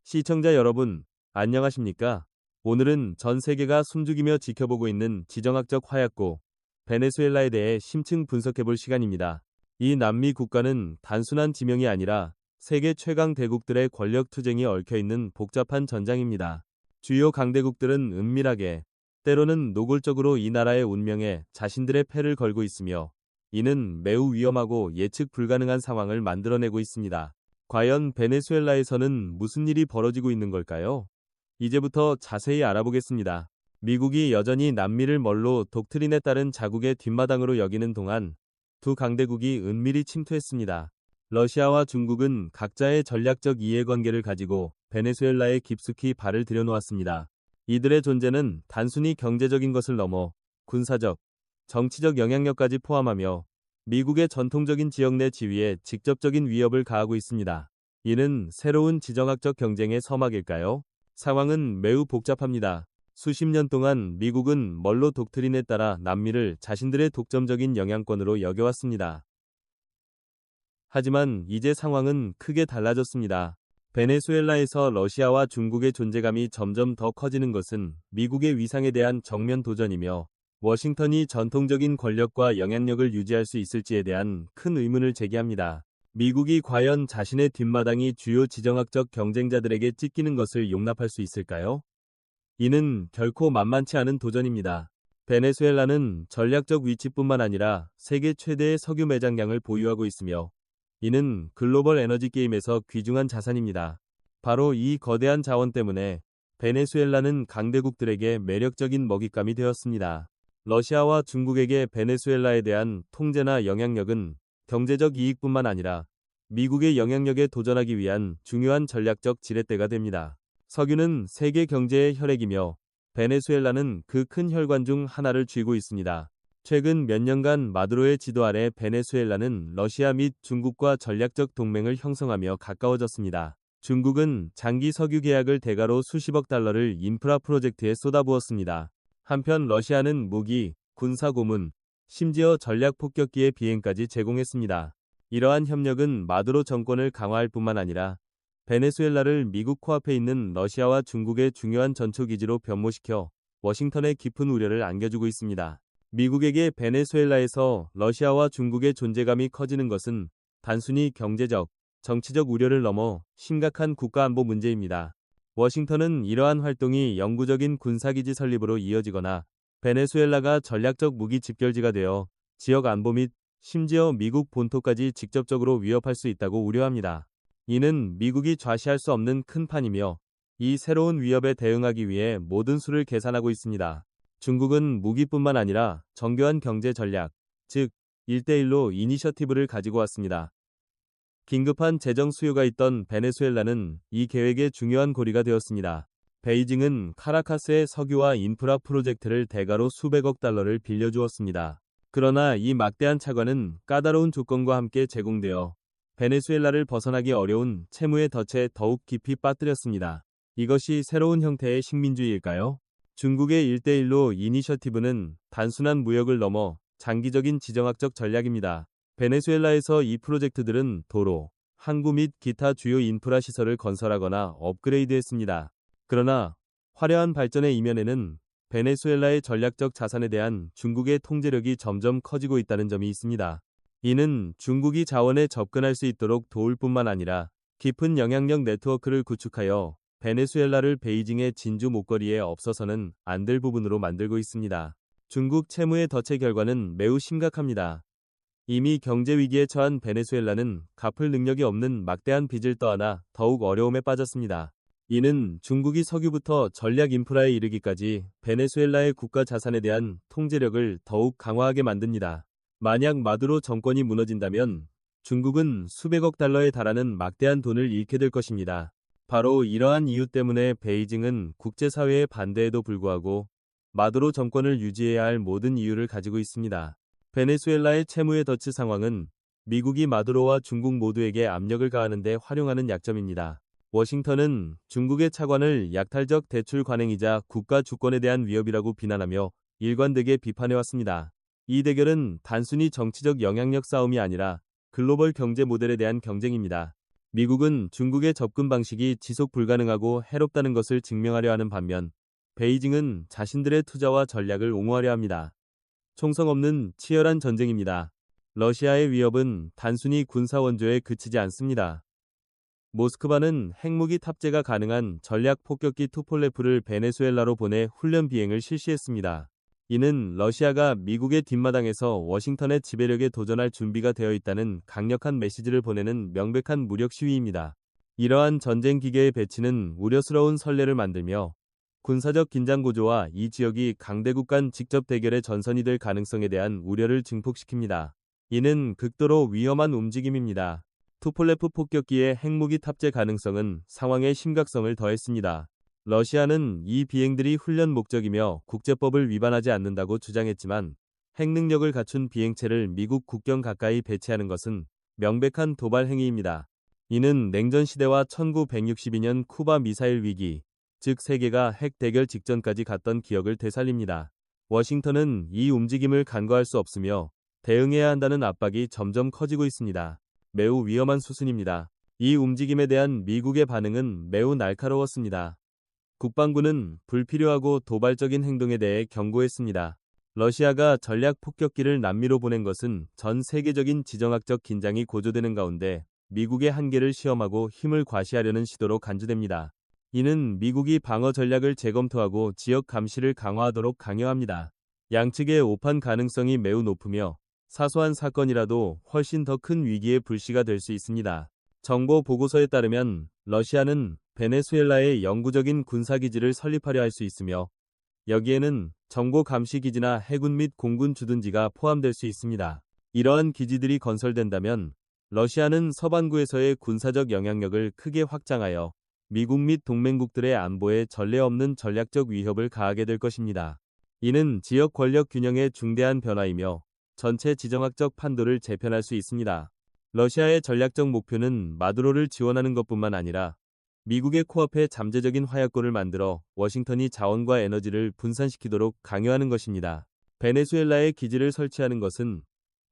시청자 여러분, 안녕하십니까? 오늘은 전 세계가 숨죽이며 지켜보고 있는 지정학적 화약고, 베네수엘라에 대해 심층 분석해볼 시간입니다. 이 남미 국가는 단순한 지명이 아니라 세계 최강 대국들의 권력 투쟁이 얽혀있는 복잡한 전장입니다. 주요 강대국들은 은밀하게, 때로는 노골적으로 이 나라의 운명에 자신들의 패를 걸고 있으며, 이는 매우 위험하고 예측 불가능한 상황을 만들어내고 있습니다. 과연 베네수엘라에서는 무슨 일이 벌어지고 있는 걸까요? 이제부터 자세히 알아보겠습니다. 미국이 여전히 남미를 멀로 독트린에 따른 자국의 뒷마당으로 여기는 동안 두 강대국이 은밀히 침투했습니다. 러시아와 중국은 각자의 전략적 이해관계를 가지고 베네수엘라에 깊숙이 발을 들여놓았습니다. 이들의 존재는 단순히 경제적인 것을 넘어 군사적, 정치적 영향력까지 포함하며 미국의 전통적인 지역 내 지위에 직접적인 위협을 가하고 있습니다. 이는 새로운 지정학적 경쟁의 서막일까요? 상황은 매우 복잡합니다. 수십 년 동안 미국은 멀로 독트린에 따라 남미를 자신들의 독점적인 영향권으로 여겨왔습니다. 하지만 이제 상황은 크게 달라졌습니다. 베네수엘라에서 러시아와 중국의 존재감이 점점 더 커지는 것은 미국의 위상에 대한 정면 도전이며, 워싱턴이 전통적인 권력과 영향력을 유지할 수 있을지에 대한 큰 의문을 제기합니다. 미국이 과연 자신의 뒷마당이 주요 지정학적 경쟁자들에게 찢기는 것을 용납할 수 있을까요? 이는 결코 만만치 않은 도전입니다. 베네수엘라는 전략적 위치뿐만 아니라 세계 최대의 석유 매장량을 보유하고 있으며, 이는 글로벌 에너지 게임에서 귀중한 자산입니다. 바로 이 거대한 자원 때문에 베네수엘라는 강대국들에게 매력적인 먹잇감이 되었습니다. 러시아와 중국에게 베네수엘라에 대한 통제나 영향력은 경제적 이익뿐만 아니라 미국의 영향력에 도전하기 위한 중요한 전략적 지렛대가 됩니다. 석유는 세계 경제의 혈액이며 베네수엘라는 그 큰 혈관 중 하나를 쥐고 있습니다. 최근 몇 년간 마두로의 지도 아래 베네수엘라는 러시아 및 중국과 전략적 동맹을 형성하며 가까워졌습니다. 중국은 장기 석유 계약을 대가로 수십억 달러를 인프라 프로젝트에 쏟아부었습니다. 한편 러시아는 무기, 군사 고문, 심지어 전략 폭격기의 비행까지 제공했습니다. 이러한 협력은 마두로 정권을 강화할 뿐만 아니라 베네수엘라를 미국 코앞에 있는 러시아와 중국의 중요한 전초기지로 변모시켜 워싱턴에 깊은 우려를 안겨주고 있습니다. 미국에게 베네수엘라에서 러시아와 중국의 존재감이 커지는 것은 단순히 경제적, 정치적 우려를 넘어 심각한 국가안보 문제입니다. 워싱턴은 이러한 활동이 영구적인 군사기지 설립으로 이어지거나 베네수엘라가 전략적 무기 집결지가 되어 지역 안보 및 심지어 미국 본토까지 직접적으로 위협할 수 있다고 우려합니다. 이는 미국이 좌시할 수 없는 큰 판이며, 이 새로운 위협에 대응하기 위해 모든 수를 계산하고 있습니다. 중국은 무기뿐만 아니라 정교한 경제 전략, 즉 1대1로 이니셔티브를 가지고 왔습니다. 긴급한 재정 수요가 있던 베네수엘라는 이 계획의 중요한 고리가 되었습니다. 베이징은 카라카스의 석유와 인프라 프로젝트를 대가로 수백억 달러를 빌려주었습니다. 그러나 이 막대한 차관은 까다로운 조건과 함께 제공되어 베네수엘라를 벗어나기 어려운 채무의 덫에 더욱 깊이 빠뜨렸습니다. 이것이 새로운 형태의 식민주의일까요? 중국의 1대1로 이니셔티브는 단순한 무역을 넘어 장기적인 지정학적 전략입니다. 베네수엘라에서 이 프로젝트들은 도로, 항구 및 기타 주요 인프라 시설을 건설하거나 업그레이드했습니다. 그러나 화려한 발전의 이면에는 베네수엘라의 전략적 자산에 대한 중국의 통제력이 점점 커지고 있다는 점이 있습니다. 이는 중국이 자원에 접근할 수 있도록 도울 뿐만 아니라 깊은 영향력 네트워크를 구축하여 베네수엘라를 베이징의 진주 목걸이에 없어서는 안 될 부분으로 만들고 있습니다. 중국 채무의 덫의 결과는 매우 심각합니다. 이미 경제 위기에 처한 베네수엘라는 갚을 능력이 없는 막대한 빚을 떠안아 더욱 어려움에 빠졌습니다. 이는 중국이 석유부터 전략 인프라에 이르기까지 베네수엘라의 국가 자산에 대한 통제력을 더욱 강화하게 만듭니다. 만약 마두로 정권이 무너진다면 중국은 수백억 달러에 달하는 막대한 돈을 잃게 될 것입니다. 바로 이러한 이유 때문에 베이징은 국제사회의 반대에도 불구하고 마두로 정권을 유지해야 할 모든 이유를 가지고 있습니다. 베네수엘라의 채무의 덫 상황은 미국이 마두로와 중국 모두에게 압력을 가하는 데 활용하는 약점입니다. 워싱턴은 중국의 차관을 약탈적 대출 관행이자 국가 주권에 대한 위협이라고 비난하며 일관되게 비판해왔습니다. 이 대결은 단순히 정치적 영향력 싸움이 아니라 글로벌 경제 모델에 대한 경쟁입니다. 미국은 중국의 접근 방식이 지속 불가능하고 해롭다는 것을 증명하려 하는 반면 베이징은 자신들의 투자와 전략을 옹호하려 합니다. 총성 없는 치열한 전쟁입니다. 러시아의 위협은 단순히 군사 원조에 그치지 않습니다. 모스크바는 핵무기 탑재가 가능한 전략 폭격기 투폴레프를 베네수엘라로 보내 훈련 비행을 실시했습니다. 이는 러시아가 미국의 뒷마당에서 워싱턴의 지배력에 도전할 준비가 되어 있다는 강력한 메시지를 보내는 명백한 무력 시위입니다. 이러한 전쟁 기계의 배치는 우려스러운 선례를 만들며 군사적 긴장 고조와 이 지역이 강대국 간 직접 대결의 전선이 될 가능성에 대한 우려를 증폭시킵니다. 이는 극도로 위험한 움직임입니다. 투폴레프 폭격기의 핵무기 탑재 가능성은 상황의 심각성을 더했습니다. 러시아는 이 비행들이 훈련 목적이며 국제법을 위반하지 않는다고 주장했지만 핵 능력을 갖춘 비행체를 미국 국경 가까이 배치하는 것은 명백한 도발 행위입니다. 이는 냉전 시대와 1962년 쿠바 미사일 위기, 즉 세계가 핵 대결 직전까지 갔던 기억을 되살립니다. 워싱턴은 이 움직임을 간과할 수 없으며 대응해야 한다는 압박이 점점 커지고 있습니다. 매우 위험한 수순입니다. 이 움직임에 대한 미국의 반응은 매우 날카로웠습니다. 국방부는 불필요하고 도발적인 행동에 대해 경고했습니다. 러시아가 전략 폭격기를 남미로 보낸 것은 전 세계적인 지정학적 긴장이 고조되는 가운데 미국의 한계를 시험하고 힘을 과시하려는 시도로 간주됩니다. 이는 미국이 방어 전략을 재검토하고 지역 감시를 강화하도록 강요합니다. 양측의 오판 가능성이 매우 높으며 사소한 사건이라도 훨씬 더 큰 위기의 불씨가 될 수 있습니다. 정보 보고서에 따르면 러시아는 베네수엘라에 영구적인 군사기지를 설립하려 할 수 있으며 여기에는 정보 감시 기지나 해군 및 공군 주둔지가 포함될 수 있습니다. 이러한 기지들이 건설된다면 러시아는 서반구에서의 군사적 영향력을 크게 확장하여 미국 및 동맹국들의 안보에 전례 없는 전략적 위협을 가하게 될 것입니다. 이는 지역 권력 균형의 중대한 변화이며 전체 지정학적 판도를 재편할 수 있습니다. 러시아의 전략적 목표는 마두로를 지원하는 것뿐만 아니라 미국의 코앞에 잠재적인 화약고를 만들어 워싱턴이 자원과 에너지를 분산시키도록 강요하는 것입니다. 베네수엘라에 기지를 설치하는 것은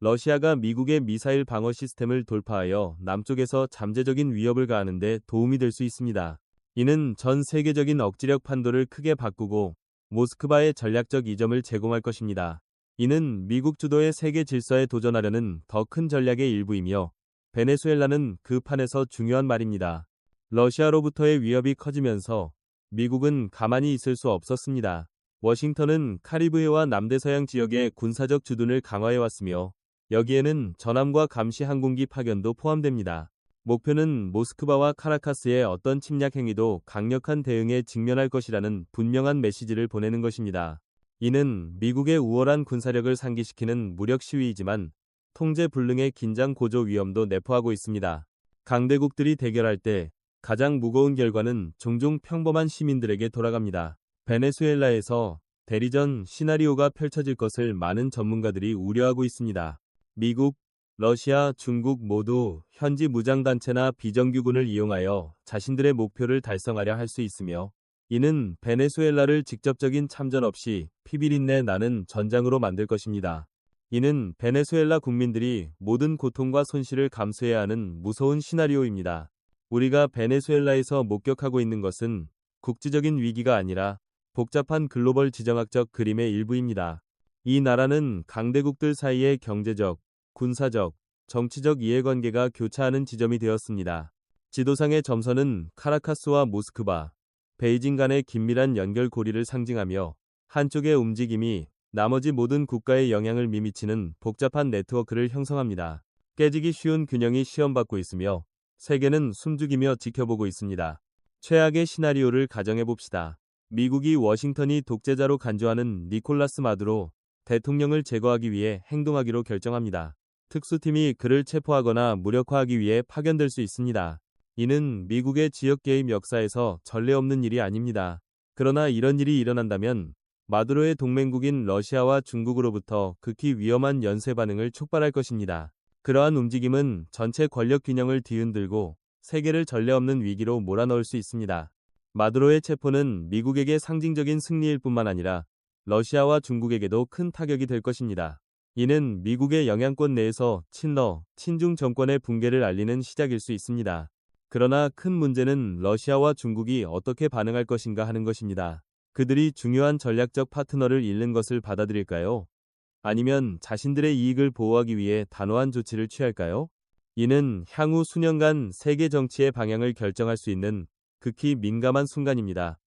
러시아가 미국의 미사일 방어 시스템을 돌파하여 남쪽에서 잠재적인 위협을 가하는 데 도움이 될 수 있습니다. 이는 전 세계적인 억지력 판도를 크게 바꾸고 모스크바의 전략적 이점을 제공할 것입니다. 이는 미국 주도의 세계 질서에 도전하려는 더 큰 전략의 일부이며 베네수엘라는 그 판에서 중요한 말입니다. 러시아로부터의 위협이 커지면서 미국은 가만히 있을 수 없었습니다. 워싱턴은 카리브해와 남대서양 지역의 군사적 주둔을 강화해왔으며 여기에는 전함과 감시 항공기 파견도 포함됩니다. 목표는 모스크바와 카라카스의 어떤 침략 행위도 강력한 대응에 직면할 것이라는 분명한 메시지를 보내는 것입니다. 이는 미국의 우월한 군사력을 상기시키는 무력 시위이지만 통제 불능의 긴장 고조 위험도 내포하고 있습니다. 강대국들이 대결할 때 가장 무거운 결과는 종종 평범한 시민들에게 돌아갑니다. 베네수엘라에서 대리전 시나리오가 펼쳐질 것을 많은 전문가들이 우려하고 있습니다. 미국, 러시아, 중국 모두 현지 무장단체나 비정규군을 이용하여 자신들의 목표를 달성하려 할 수 있으며 이는 베네수엘라를 직접적인 참전 없이 피비린내 나는 전장으로 만들 것입니다. 이는 베네수엘라 국민들이 모든 고통과 손실을 감수해야 하는 무서운 시나리오입니다. 우리가 베네수엘라에서 목격하고 있는 것은 국지적인 위기가 아니라 복잡한 글로벌 지정학적 그림의 일부입니다. 이 나라는 강대국들 사이의 경제적, 군사적, 정치적 이해관계가 교차하는 지점이 되었습니다. 지도상의 점선은 카라카스와 모스크바, 베이징 간의 긴밀한 연결고리를 상징하며 한쪽의 움직임이 나머지 모든 국가에 영향을 미치는 복잡한 네트워크를 형성합니다. 깨지기 쉬운 균형이 시험받고 있으며 세계는 숨죽이며 지켜보고 있습니다. 최악의 시나리오를 가정해봅시다. 미국이 워싱턴이 독재자로 간주하는 니콜라스 마두로 대통령을 제거하기 위해 행동하기로 결정합니다. 특수팀이 그를 체포하거나 무력화하기 위해 파견될 수 있습니다. 이는 미국의 지역 개입 역사에서 전례 없는 일이 아닙니다. 그러나 이런 일이 일어난다면 마두로의 동맹국인 러시아와 중국으로부터 극히 위험한 연쇄 반응을 촉발할 것입니다. 그러한 움직임은 전체 권력 균형을 뒤흔들고 세계를 전례 없는 위기로 몰아넣을 수 있습니다. 마두로의 체포는 미국에게 상징적인 승리일 뿐만 아니라 러시아와 중국에게도 큰 타격이 될 것입니다. 이는 미국의 영향권 내에서 친러, 친중 정권의 붕괴를 알리는 시작일 수 있습니다. 그러나 큰 문제는 러시아와 중국이 어떻게 반응할 것인가 하는 것입니다. 그들이 중요한 전략적 파트너를 잃는 것을 받아들일까요? 아니면 자신들의 이익을 보호하기 위해 단호한 조치를 취할까요? 이는 향후 수년간 세계 정치의 방향을 결정할 수 있는 극히 민감한 순간입니다.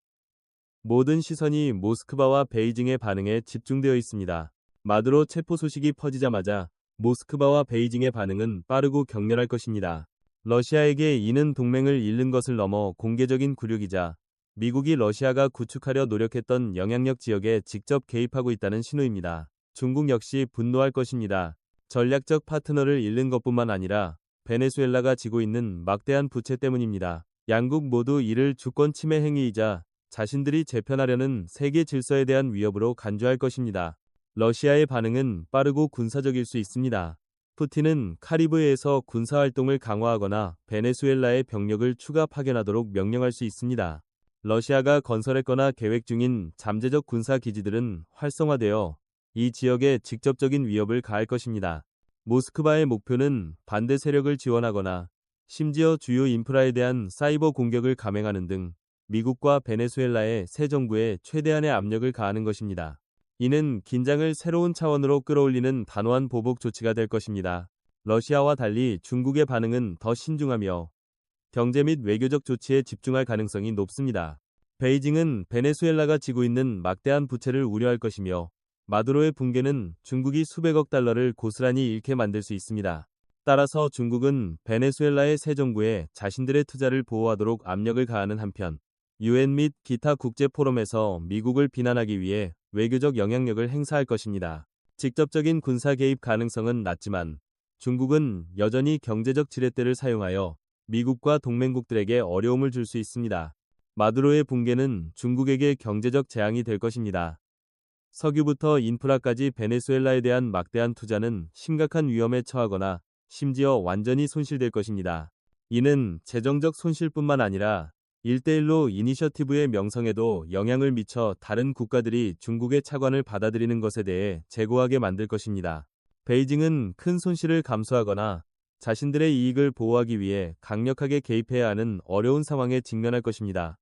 모든 시선이 모스크바와 베이징의 반응에 집중되어 있습니다. 마두로 체포 소식이 퍼지자마자 모스크바와 베이징의 반응은 빠르고 격렬할 것입니다. 러시아에게 이는 동맹을 잃는 것을 넘어 공개적인 굴욕이자 미국이 러시아가 구축하려 노력했던 영향력 지역에 직접 개입하고 있다는 신호입니다. 중국 역시 분노할 것입니다. 전략적 파트너를 잃는 것뿐만 아니라 베네수엘라가 지고 있는 막대한 부채 때문입니다. 양국 모두 이를 주권 침해 행위이자 자신들이 재편하려는 세계 질서에 대한 위협으로 간주할 것입니다. 러시아의 반응은 빠르고 군사적일 수 있습니다. 푸틴은 카리브해에서 군사활동을 강화하거나 베네수엘라의 병력을 추가 파견하도록 명령할 수 있습니다. 러시아가 건설했거나 계획 중인 잠재적 군사 기지들은 활성화되어 이 지역에 직접적인 위협을 가할 것입니다. 모스크바의 목표는 반대 세력을 지원하거나 심지어 주요 인프라에 대한 사이버 공격을 감행하는 등 미국과 베네수엘라의 새 정부에 최대한의 압력을 가하는 것입니다. 이는 긴장을 새로운 차원으로 끌어올리는 단호한 보복 조치가 될 것입니다. 러시아와 달리 중국의 반응은 더 신중하며 경제 및 외교적 조치에 집중할 가능성이 높습니다. 베이징은 베네수엘라가 지고 있는 막대한 부채를 우려할 것이며 마두로의 붕괴는 중국이 수백억 달러를 고스란히 잃게 만들 수 있습니다. 따라서 중국은 베네수엘라의 새 정부에 자신들의 투자를 보호하도록 압력을 가하는 한편 UN 및 기타 국제 포럼에서 미국을 비난하기 위해 외교적 영향력을 행사할 것입니다. 직접적인 군사 개입 가능성은 낮지만 중국은 여전히 경제적 지렛대를 사용하여 미국과 동맹국들에게 어려움을 줄 수 있습니다. 마두로의 붕괴는 중국에게 경제적 재앙이 될 것입니다. 석유부터 인프라까지 베네수엘라에 대한 막대한 투자는 심각한 위험에 처하거나 심지어 완전히 손실될 것입니다. 이는 재정적 손실뿐만 아니라 1대1로 이니셔티브의 명성에도 영향을 미쳐 다른 국가들이 중국의 차관을 받아들이는 것에 대해 재고하게 만들 것입니다. 베이징은 큰 손실을 감수하거나 자신들의 이익을 보호하기 위해 강력하게 개입해야 하는 어려운 상황에 직면할 것입니다.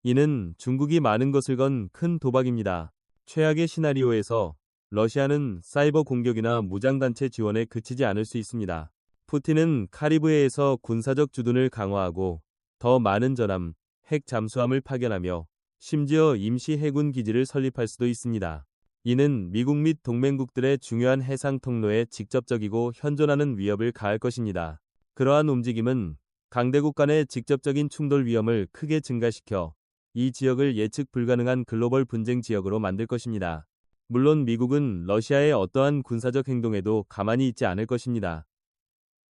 이는 중국이 많은 것을 건 큰 도박입니다. 최악의 시나리오에서 러시아는 사이버 공격이나 무장단체 지원에 그치지 않을 수 있습니다. 푸틴은 카리브해에서 군사적 주둔을 강화하고 더 많은 전함, 핵 잠수함을 파견하며 심지어 임시 해군 기지를 설립할 수도 있습니다. 이는 미국 및 동맹국들의 중요한 해상 통로에 직접적이고 현존하는 위협을 가할 것입니다. 그러한 움직임은 강대국 간의 직접적인 충돌 위험을 크게 증가시켜 이 지역을 예측 불가능한 글로벌 분쟁 지역으로 만들 것입니다. 물론 미국은 러시아의 어떠한 군사적 행동에도 가만히 있지 않을 것입니다.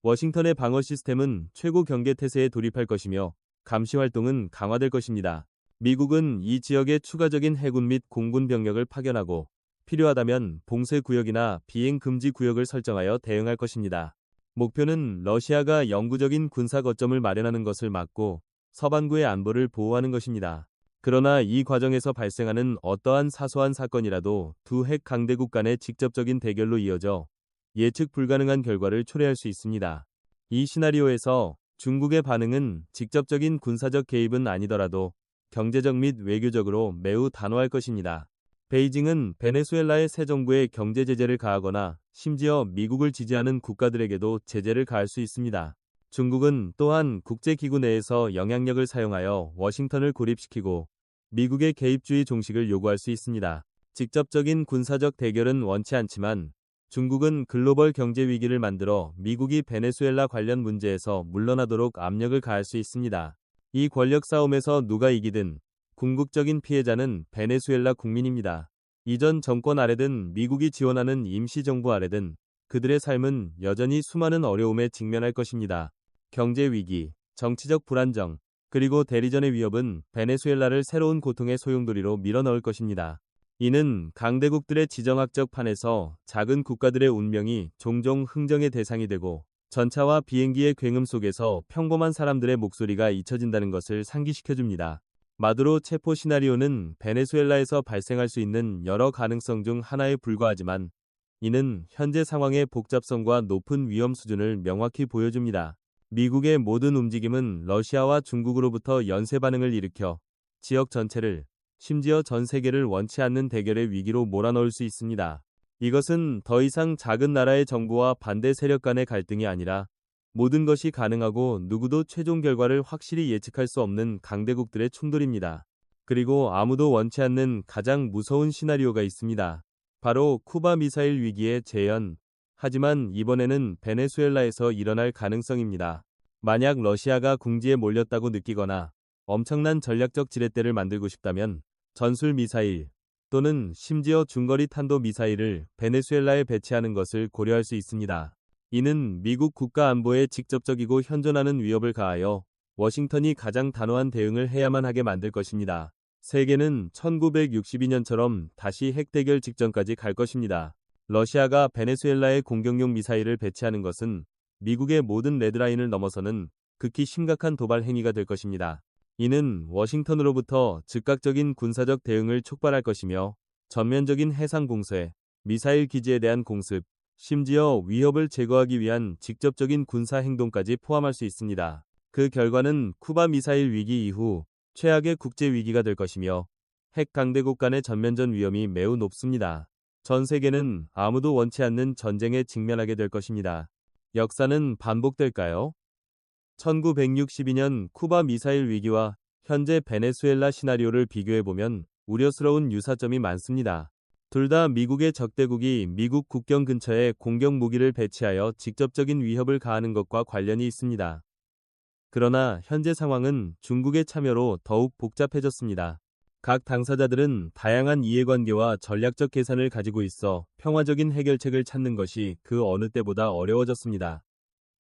워싱턴의 방어 시스템은 최고 경계 태세에 돌입할 것이며 감시 활동은 강화될 것입니다. 미국은 이 지역에 추가적인 해군 및 공군 병력을 파견하고 필요하다면 봉쇄 구역이나 비행 금지 구역을 설정하여 대응할 것입니다. 목표는 러시아가 영구적인 군사 거점을 마련하는 것을 막고 서반구의 안보를 보호하는 것입니다. 그러나 이 과정에서 발생하는 어떠한 사소한 사건이라도 두 핵 강대국 간의 직접적인 대결로 이어져 예측 불가능한 결과를 초래할 수 있습니다. 이 시나리오에서 중국의 반응은 직접적인 군사적 개입은 아니더라도 경제적 및 외교적으로 매우 단호할 것입니다. 베이징은 베네수엘라의 새 정부에 경제 제재를 가하거나 심지어 미국을 지지하는 국가들에게도 제재를 가할 수 있습니다. 중국은 또한 국제기구 내에서 영향력을 사용하여 워싱턴을 고립시키고 미국의 개입주의 종식을 요구할 수 있습니다. 직접적인 군사적 대결은 원치 않지만 중국은 글로벌 경제 위기를 만들어 미국이 베네수엘라 관련 문제에서 물러나도록 압력을 가할 수 있습니다. 이 권력 싸움에서 누가 이기든 궁극적인 피해자는 베네수엘라 국민입니다. 이전 정권 아래든 미국이 지원하는 임시정부 아래든 그들의 삶은 여전히 수많은 어려움에 직면할 것입니다. 경제 위기, 정치적 불안정, 그리고 대리전의 위협은 베네수엘라를 새로운 고통의 소용돌이로 밀어넣을 것입니다. 이는 강대국들의 지정학적 판에서 작은 국가들의 운명이 종종 흥정의 대상이 되고 전차와 비행기의 굉음 속에서 평범한 사람들의 목소리가 잊혀진다는 것을 상기시켜줍니다. 마두로 체포 시나리오는 베네수엘라에서 발생할 수 있는 여러 가능성 중 하나에 불과하지만 이는 현재 상황의 복잡성과 높은 위험 수준을 명확히 보여줍니다. 미국의 모든 움직임은 러시아와 중국으로부터 연쇄 반응을 일으켜 지역 전체를, 심지어 전 세계를 원치 않는 대결의 위기로 몰아넣을 수 있습니다. 이것은 더 이상 작은 나라의 정부와 반대 세력 간의 갈등이 아니라 모든 것이 가능하고 누구도 최종 결과를 확실히 예측할 수 없는 강대국들의 충돌입니다. 그리고 아무도 원치 않는 가장 무서운 시나리오가 있습니다. 바로 쿠바 미사일 위기의 재현. 하지만 이번에는 베네수엘라에서 일어날 가능성입니다. 만약 러시아가 궁지에 몰렸다고 느끼거나 엄청난 전략적 지렛대를 만들고 싶다면 전술 미사일 또는 심지어 중거리 탄도 미사일을 베네수엘라에 배치하는 것을 고려할 수 있습니다. 이는 미국 국가 안보에 직접적이고 현존하는 위협을 가하여 워싱턴이 가장 단호한 대응을 해야만 하게 만들 것입니다. 세계는 1962년처럼 다시 핵대결 직전까지 갈 것입니다. 러시아가 베네수엘라에 공격용 미사일을 배치하는 것은 미국의 모든 레드라인을 넘어서는 극히 심각한 도발 행위가 될 것입니다. 이는 워싱턴으로부터 즉각적인 군사적 대응을 촉발할 것이며 전면적인 해상 공세, 미사일 기지에 대한 공습, 심지어 위협을 제거하기 위한 직접적인 군사 행동까지 포함할 수 있습니다. 그 결과는 쿠바 미사일 위기 이후 최악의 국제 위기가 될 것이며 핵 강대국 간의 전면전 위험이 매우 높습니다. 전 세계는 아무도 원치 않는 전쟁에 직면하게 될 것입니다. 역사는 반복될까요? 1962년 쿠바 미사일 위기와 현재 베네수엘라 시나리오를 비교해보면 우려스러운 유사점이 많습니다. 둘 다 미국의 적대국이 미국 국경 근처에 공격 무기를 배치하여 직접적인 위협을 가하는 것과 관련이 있습니다. 그러나 현재 상황은 중국의 참여로 더욱 복잡해졌습니다. 각 당사자들은 다양한 이해관계와 전략적 계산을 가지고 있어 평화적인 해결책을 찾는 것이 그 어느 때보다 어려워졌습니다.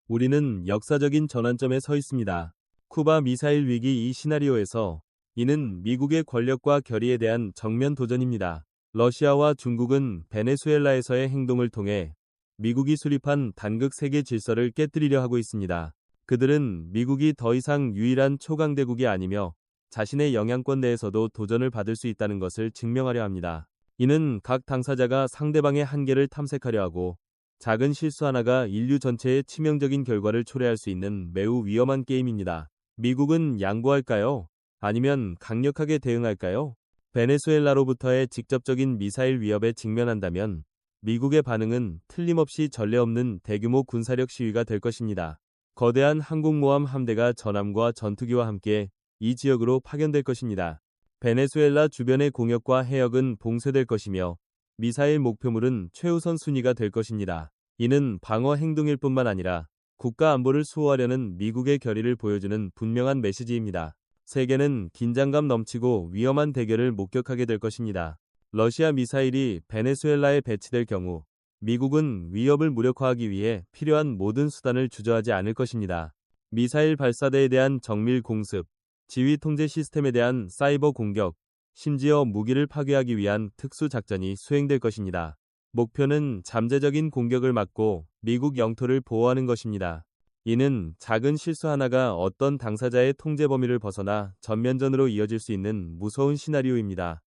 우리는 역사적인 전환점에 서 있습니다. 쿠바 미사일 위기 이 시나리오에서 이는 미국의 권력과 결의에 대한 정면 도전입니다. 러시아와 중국은 베네수엘라에서의 행동을 통해 미국이 수립한 단극 세계 질서를 깨뜨리려 하고 있습니다. 그들은 미국이 더 이상 유일한 초강대국이 아니며 자신의 영향권 내에서도 도전을 받을 수 있다는 것을 증명하려 합니다. 이는 각 당사자가 상대방의 한계를 탐색하려 하고 작은 실수 하나가 인류 전체에 치명적인 결과를 초래할 수 있는 매우 위험한 게임입니다. 미국은 양보할까요? 아니면 강력하게 대응할까요? 베네수엘라로부터의 직접적인 미사일 위협에 직면한다면 미국의 반응은 틀림없이 전례 없는 대규모 군사력 시위가 될 것입니다. 거대한 항공모함 함대가 전함과 전투기와 함께 이 지역으로 파견될 것입니다. 베네수엘라 주변의 공역과 해역은 봉쇄될 것이며 미사일 목표물은 최우선 순위가 될 것입니다. 이는 방어 행동일 뿐만 아니라 국가 안보를 수호하려는 미국의 결의를 보여주는 분명한 메시지입니다. 세계는 긴장감 넘치고 위험한 대결을 목격하게 될 것입니다. 러시아 미사일이 베네수엘라에 배치될 경우 미국은 위협을 무력화하기 위해 필요한 모든 수단을 주저하지 않을 것입니다. 미사일 발사대에 대한 정밀 공습, 지휘 통제 시스템에 대한 사이버 공격, 심지어 무기를 파괴하기 위한 특수 작전이 수행될 것입니다. 목표는 잠재적인 공격을 막고 미국 영토를 보호하는 것입니다. 이는 작은 실수 하나가 어떤 당사자의 통제 범위를 벗어나 전면전으로 이어질 수 있는 무서운 시나리오입니다.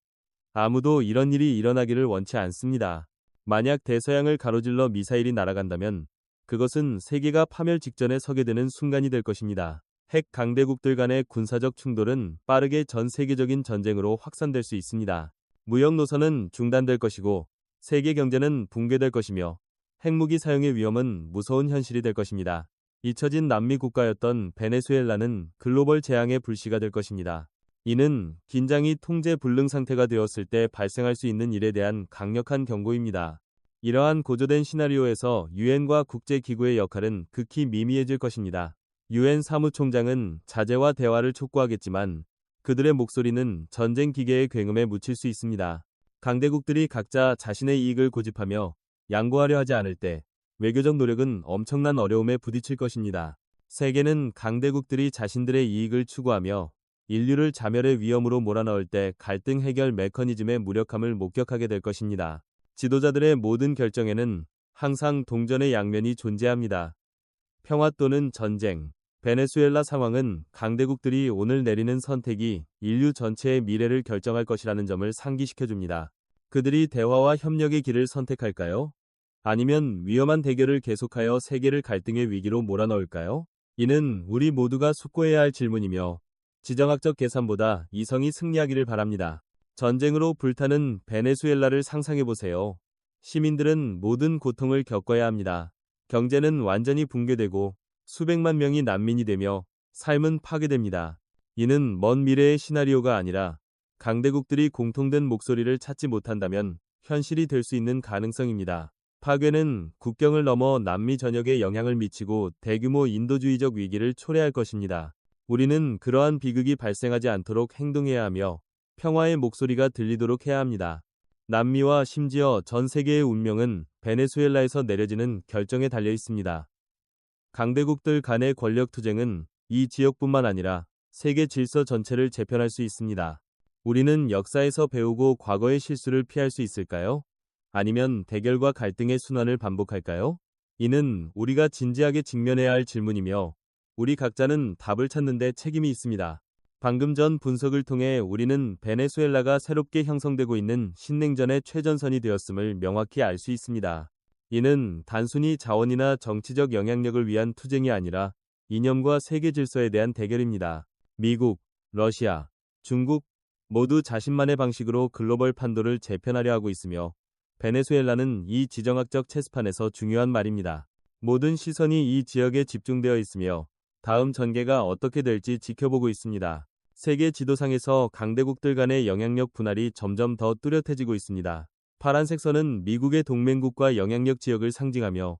아무도 이런 일이 일어나기를 원치 않습니다. 만약 대서양을 가로질러 미사일이 날아간다면 그것은 세계가 파멸 직전에 서게 되는 순간이 될 것입니다. 핵 강대국들 간의 군사적 충돌은 빠르게 전 세계적인 전쟁으로 확산될 수 있습니다. 무역 노선은 중단될 것이고 세계 경제는 붕괴될 것이며 핵무기 사용의 위험은 무서운 현실이 될 것입니다. 잊혀진 남미 국가였던 베네수엘라는 글로벌 재앙의 불씨가 될 것입니다. 이는 긴장이 통제 불능 상태가 되었을 때 발생할 수 있는 일에 대한 강력한 경고입니다. 이러한 고조된 시나리오에서 유엔과 국제기구의 역할은 극히 미미해질 것입니다. 유엔 사무총장은 자제와 대화를 촉구하겠지만 그들의 목소리는 전쟁 기계의 굉음에 묻힐 수 있습니다. 강대국들이 각자 자신의 이익을 고집하며 양보하려 하지 않을 때 외교적 노력은 엄청난 어려움에 부딪힐 것입니다. 세계는 강대국들이 자신들의 이익을 추구하며 인류를 자멸의 위험으로 몰아넣을 때 갈등 해결 메커니즘의 무력함을 목격하게 될 것입니다. 지도자들의 모든 결정에는 항상 동전의 양면이 존재합니다. 평화 또는 전쟁. 베네수엘라 상황은 강대국들이 오늘 내리는 선택이 인류 전체의 미래를 결정할 것이라는 점을 상기시켜줍니다. 그들이 대화와 협력의 길을 선택할까요? 아니면 위험한 대결을 계속하여 세계를 갈등의 위기로 몰아넣을까요? 이는 우리 모두가 숙고해야 할 질문이며 지정학적 계산보다 이성이 승리하기를 바랍니다. 전쟁으로 불타는 베네수엘라를 상상해 보세요. 시민들은 모든 고통을 겪어야 합니다. 경제는 완전히 붕괴되고 수백만 명이 난민이 되며 삶은 파괴됩니다. 이는 먼 미래의 시나리오가 아니라 강대국들이 공통된 목소리를 찾지 못한다면 현실이 될 수 있는 가능성입니다. 파괴는 국경을 넘어 남미 전역에 영향을 미치고 대규모 인도주의적 위기를 초래할 것입니다. 우리는 그러한 비극이 발생하지 않도록 행동해야 하며 평화의 목소리가 들리도록 해야 합니다. 남미와 심지어 전 세계의 운명은 베네수엘라에서 내려지는 결정에 달려 있습니다. 강대국들 간의 권력 투쟁은 이 지역뿐만 아니라 세계 질서 전체를 재편할 수 있습니다. 우리는 역사에서 배우고 과거의 실수를 피할 수 있을까요? 아니면 대결과 갈등의 순환을 반복할까요? 이는 우리가 진지하게 직면해야 할 질문이며 우리 각자는 답을 찾는 데 책임이 있습니다. 방금 전 분석을 통해 우리는 베네수엘라가 새롭게 형성되고 있는 신냉전의 최전선이 되었음을 명확히 알 수 있습니다. 이는 단순히 자원이나 정치적 영향력을 위한 투쟁이 아니라 이념과 세계 질서에 대한 대결입니다. 미국, 러시아, 중국 모두 자신만의 방식으로 글로벌 판도를 재편하려 하고 있으며 베네수엘라는 이 지정학적 체스판에서 중요한 말입니다. 모든 시선이 이 지역에 집중되어 있으며 다음 전개가 어떻게 될지 지켜보고 있습니다. 세계 지도상에서 강대국들 간의 영향력 분할이 점점 더 뚜렷해지고 있습니다. 파란색 선은 미국의 동맹국과 영향력 지역을 상징하며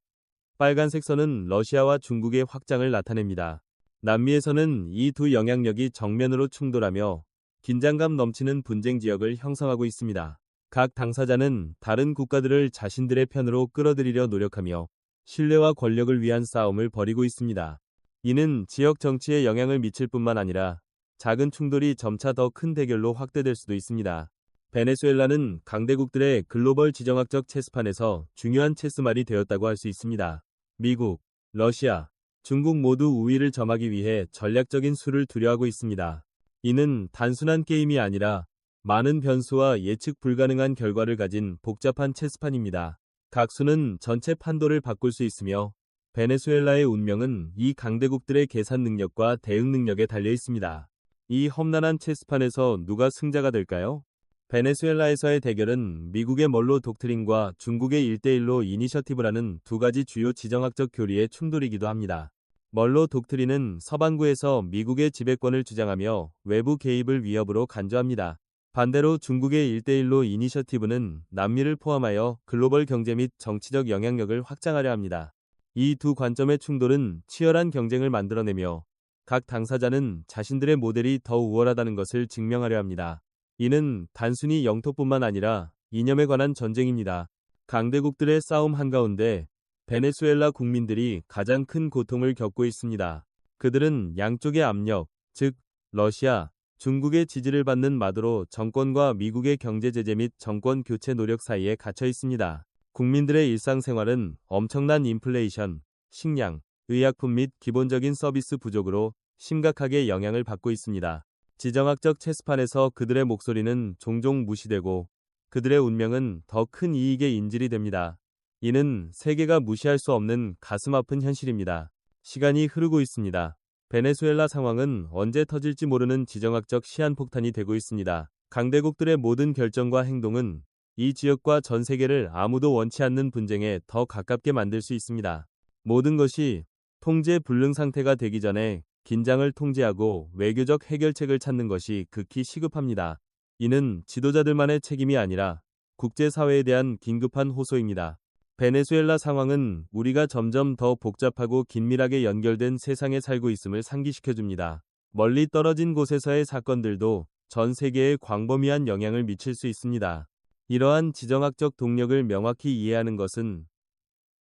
빨간색 선은 러시아와 중국의 확장을 나타냅니다. 남미에서는 이 두 영향력이 정면으로 충돌하며 긴장감 넘치는 분쟁 지역을 형성하고 있습니다. 각 당사자는 다른 국가들을 자신들의 편으로 끌어들이려 노력하며 신뢰와 권력을 위한 싸움을 벌이고 있습니다. 이는 지역 정치에 영향을 미칠 뿐만 아니라 작은 충돌이 점차 더 큰 대결로 확대될 수도 있습니다. 베네수엘라는 강대국들의 글로벌 지정학적 체스판에서 중요한 체스말이 되었다고 할 수 있습니다. 미국, 러시아, 중국 모두 우위를 점하기 위해 전략적인 수를 두려워하고 있습니다. 이는 단순한 게임이 아니라 많은 변수와 예측 불가능한 결과를 가진 복잡한 체스판입니다. 각 수는 전체 판도를 바꿀 수 있으며 베네수엘라의 운명은 이 강대국들의 계산 능력과 대응 능력에 달려 있습니다. 이 험난한 체스판에서 누가 승자가 될까요? 베네수엘라에서의 대결은 미국의 멀로 독트린과 중국의 1대1로 이니셔티브라는 두 가지 주요 지정학적 교리의 충돌이기도 합니다. 멀로 독트린은 서반구에서 미국의 지배권을 주장하며 외부 개입을 위협으로 간주합니다. 반대로 중국의 1대1로 이니셔티브는 남미를 포함하여 글로벌 경제 및 정치적 영향력을 확장하려 합니다. 이 두 관점의 충돌은 치열한 경쟁을 만들어내며 각 당사자는 자신들의 모델이 더 우월하다는 것을 증명하려 합니다. 이는 단순히 영토뿐만 아니라 이념에 관한 전쟁입니다. 강대국들의 싸움 한가운데 베네수엘라 국민들이 가장 큰 고통을 겪고 있습니다. 그들은 양쪽의 압력, 즉 러시아, 중국의 지지를 받는 마두로 정권과 미국의 경제 제재 및 정권 교체 노력 사이에 갇혀 있습니다. 국민들의 일상생활은 엄청난 인플레이션, 식량, 의약품 및 기본적인 서비스 부족으로 심각하게 영향을 받고 있습니다. 지정학적 체스판에서 그들의 목소리는 종종 무시되고 그들의 운명은 더 큰 이익의 인질이 됩니다. 이는 세계가 무시할 수 없는 가슴 아픈 현실입니다. 시간이 흐르고 있습니다. 베네수엘라 상황은 언제 터질지 모르는 지정학적 시한폭탄이 되고 있습니다. 강대국들의 모든 결정과 행동은 이 지역과 전 세계를 아무도 원치 않는 분쟁에 더 가깝게 만들 수 있습니다. 모든 것이 통제 불능 상태가 되기 전에 긴장을 통제하고 외교적 해결책을 찾는 것이 극히 시급합니다. 이는 지도자들만의 책임이 아니라 국제사회에 대한 긴급한 호소입니다. 베네수엘라 상황은 우리가 점점 더 복잡하고 긴밀하게 연결된 세상에 살고 있음을 상기시켜줍니다. 멀리 떨어진 곳에서의 사건들도 전 세계에 광범위한 영향을 미칠 수 있습니다. 이러한 지정학적 동력을 명확히 이해하는 것은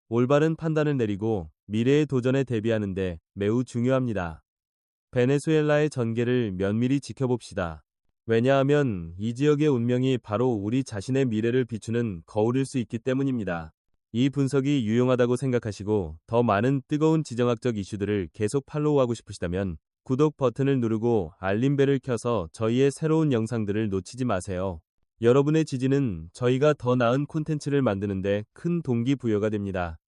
올바른 판단을 내리고 미래의 도전에 대비하는 데 매우 중요합니다. 베네수엘라의 전개를 면밀히 지켜봅시다. 왜냐하면 이 지역의 운명이 바로 우리 자신의 미래를 비추는 거울일 수 있기 때문입니다. 이 분석이 유용하다고 생각하시고 더 많은 뜨거운 지정학적 이슈들을 계속 팔로우하고 싶으시다면 구독 버튼을 누르고 알림벨을 켜서 저희의 새로운 영상들을 놓치지 마세요. 여러분의 지지는 저희가 더 나은 콘텐츠를 만드는데 큰 동기부여가 됩니다.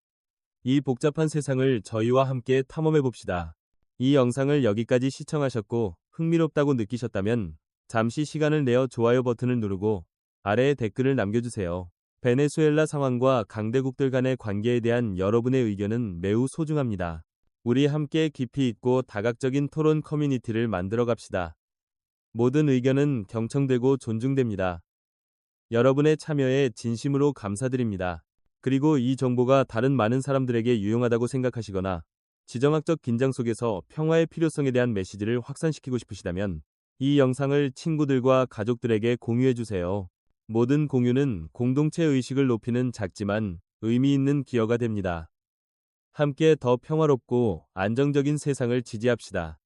이 복잡한 세상을 저희와 함께 탐험해봅시다. 이 영상을 여기까지 시청하셨고 흥미롭다고 느끼셨다면 잠시 시간을 내어 좋아요 버튼을 누르고 아래에 댓글을 남겨주세요. 베네수엘라 상황과 강대국들 간의 관계에 대한 여러분의 의견은 매우 소중합니다. 우리 함께 깊이 있고 다각적인 토론 커뮤니티를 만들어 갑시다. 모든 의견은 경청되고 존중됩니다. 여러분의 참여에 진심으로 감사드립니다. 그리고 이 정보가 다른 많은 사람들에게 유용하다고 생각하시거나 지정학적 긴장 속에서 평화의 필요성에 대한 메시지를 확산시키고 싶으시다면 이 영상을 친구들과 가족들에게 공유해주세요. 모든 공유는 공동체 의식을 높이는 작지만 의미 있는 기여가 됩니다. 함께 더 평화롭고 안정적인 세상을 지지합시다.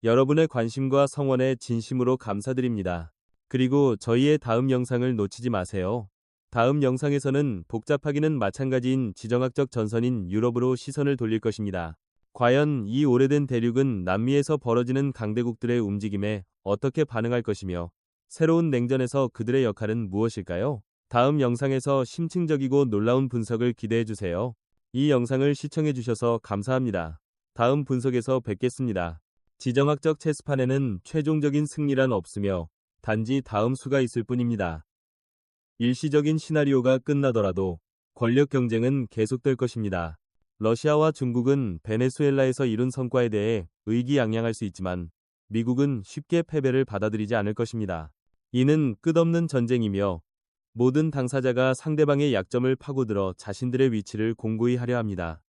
여러분의 관심과 성원에 진심으로 감사드립니다. 그리고 저희의 다음 영상을 놓치지 마세요. 다음 영상에서는 복잡하기는 마찬가지인 지정학적 전선인 유럽으로 시선을 돌릴 것입니다. 과연 이 오래된 대륙은 남미에서 벌어지는 강대국들의 움직임에 어떻게 반응할 것이며 새로운 냉전에서 그들의 역할은 무엇일까요? 다음 영상에서 심층적이고 놀라운 분석을 기대해주세요. 이 영상을 시청해주셔서 감사합니다. 다음 분석에서 뵙겠습니다. 지정학적 체스판에는 최종적인 승리란 없으며 단지 다음 수가 있을 뿐입니다. 일시적인 시나리오가 끝나더라도 권력 경쟁은 계속될 것입니다. 러시아와 중국은 베네수엘라에서 이룬 성과에 대해 의기양양할 수 있지만 미국은 쉽게 패배를 받아들이지 않을 것입니다. 이는 끝없는 전쟁이며 모든 당사자가 상대방의 약점을 파고들어 자신들의 위치를 공고히 하려 합니다.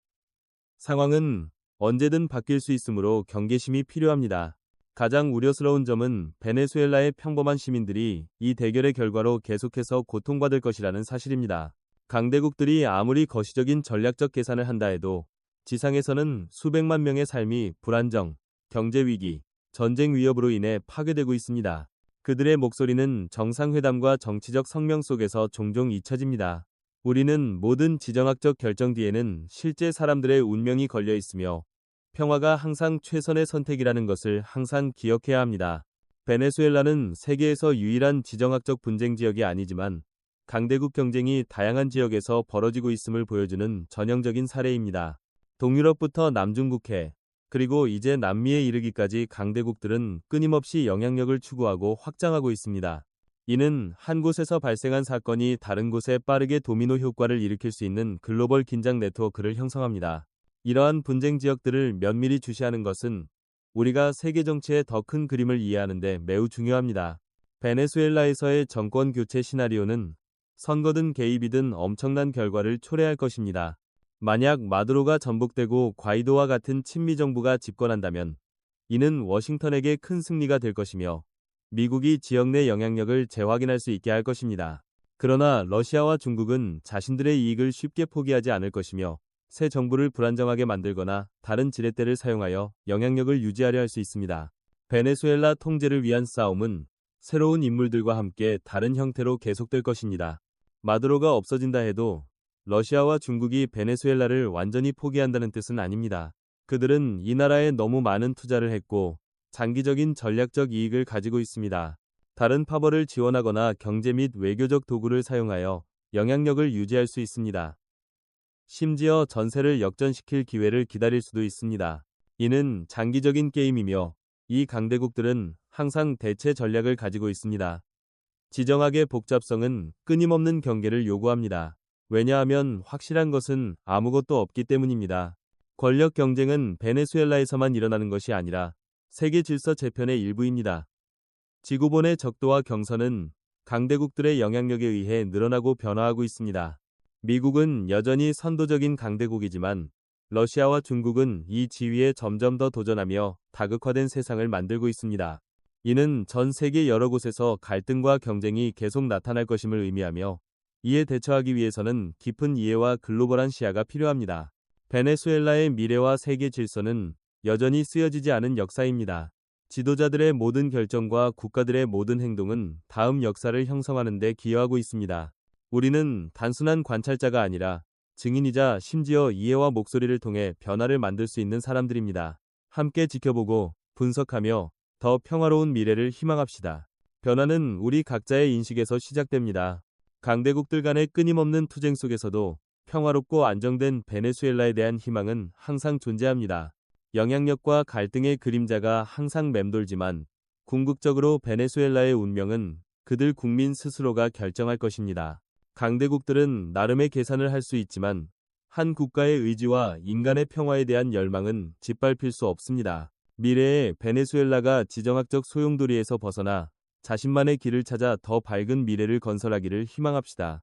상황은 언제든 바뀔 수 있으므로 경계심이 필요합니다. 가장 우려스러운 점은 베네수엘라의 평범한 시민들이 이 대결의 결과로 계속해서 고통받을 것이라는 사실입니다. 강대국들이 아무리 거시적인 전략적 계산을 한다 해도 지상에서는 수백만 명의 삶이 불안정, 경제 위기, 전쟁 위협으로 인해 파괴되고 있습니다. 그들의 목소리는 정상회담과 정치적 성명 속에서 종종 잊혀집니다. 우리는 모든 지정학적 결정 뒤에는 실제 사람들의 운명이 걸려 있으며 평화가 항상 최선의 선택이라는 것을 항상 기억해야 합니다. 베네수엘라는 세계에서 유일한 지정학적 분쟁 지역이 아니지만 강대국 경쟁이 다양한 지역에서 벌어지고 있음을 보여주는 전형적인 사례입니다. 동유럽부터 남중국해, 그리고 이제 남미에 이르기까지 강대국들은 끊임없이 영향력을 추구하고 확장하고 있습니다. 이는 한 곳에서 발생한 사건이 다른 곳에 빠르게 도미노 효과를 일으킬 수 있는 글로벌 긴장 네트워크를 형성합니다. 이러한 분쟁 지역들을 면밀히 주시하는 것은 우리가 세계 정치의 더 큰 그림을 이해하는 데 매우 중요합니다. 베네수엘라에서의 정권 교체 시나리오는 선거든 개입이든 엄청난 결과를 초래할 것입니다. 만약 마두로가 전복되고 과이도와 같은 친미 정부가 집권한다면 이는 워싱턴에게 큰 승리가 될 것이며 미국이 지역 내 영향력을 재확인할 수 있게 할 것입니다. 그러나 러시아와 중국은 자신들의 이익을 쉽게 포기하지 않을 것이며 새 정부를 불안정하게 만들거나 다른 지렛대를 사용하여 영향력을 유지하려 할 수 있습니다. 베네수엘라 통제를 위한 싸움은 새로운 인물들과 함께 다른 형태로 계속될 것입니다. 마두로가 없어진다 해도 러시아와 중국이 베네수엘라를 완전히 포기한다는 뜻은 아닙니다. 그들은 이 나라에 너무 많은 투자를 했고 장기적인 전략적 이익을 가지고 있습니다. 다른 파벌을 지원하거나 경제 및 외교적 도구를 사용하여 영향력을 유지할 수 있습니다. 심지어 전세를 역전시킬 기회를 기다릴 수도 있습니다. 이는 장기적인 게임이며 이 강대국들은 항상 대체 전략을 가지고 있습니다. 지정학의 복잡성은 끊임없는 경계를 요구합니다. 왜냐하면 확실한 것은 아무것도 없기 때문입니다. 권력 경쟁은 베네수엘라에서만 일어나는 것이 아니라 세계 질서 재편의 일부입니다. 지구본의 적도와 경선은 강대국들의 영향력에 의해 늘어나고 변화하고 있습니다. 미국은 여전히 선도적인 강대국이지만 러시아와 중국은 이 지위에 점점 더 도전하며 다극화된 세상을 만들고 있습니다. 이는 전 세계 여러 곳에서 갈등과 경쟁이 계속 나타날 것임을 의미하며 이에 대처하기 위해서는 깊은 이해와 글로벌한 시야가 필요합니다. 베네수엘라의 미래와 세계 질서는 여전히 쓰여지지 않은 역사입니다. 지도자들의 모든 결정과 국가들의 모든 행동은 다음 역사를 형성하는 데 기여하고 있습니다. 우리는 단순한 관찰자가 아니라 증인이자 심지어 이해와 목소리를 통해 변화를 만들 수 있는 사람들입니다. 함께 지켜보고 분석하며 더 평화로운 미래를 희망합시다. 변화는 우리 각자의 인식에서 시작됩니다. 강대국들 간의 끊임없는 투쟁 속에서도 평화롭고 안정된 베네수엘라에 대한 희망은 항상 존재합니다. 영향력과 갈등의 그림자가 항상 맴돌지만 궁극적으로 베네수엘라의 운명은 그들 국민 스스로가 결정할 것입니다. 강대국들은 나름의 계산을 할 수 있지만 한 국가의 의지와 인간의 평화에 대한 열망은 짓밟힐 수 없습니다. 미래에 베네수엘라가 지정학적 소용돌이에서 벗어나 자신만의 길을 찾아 더 밝은 미래를 건설하기를 희망합시다.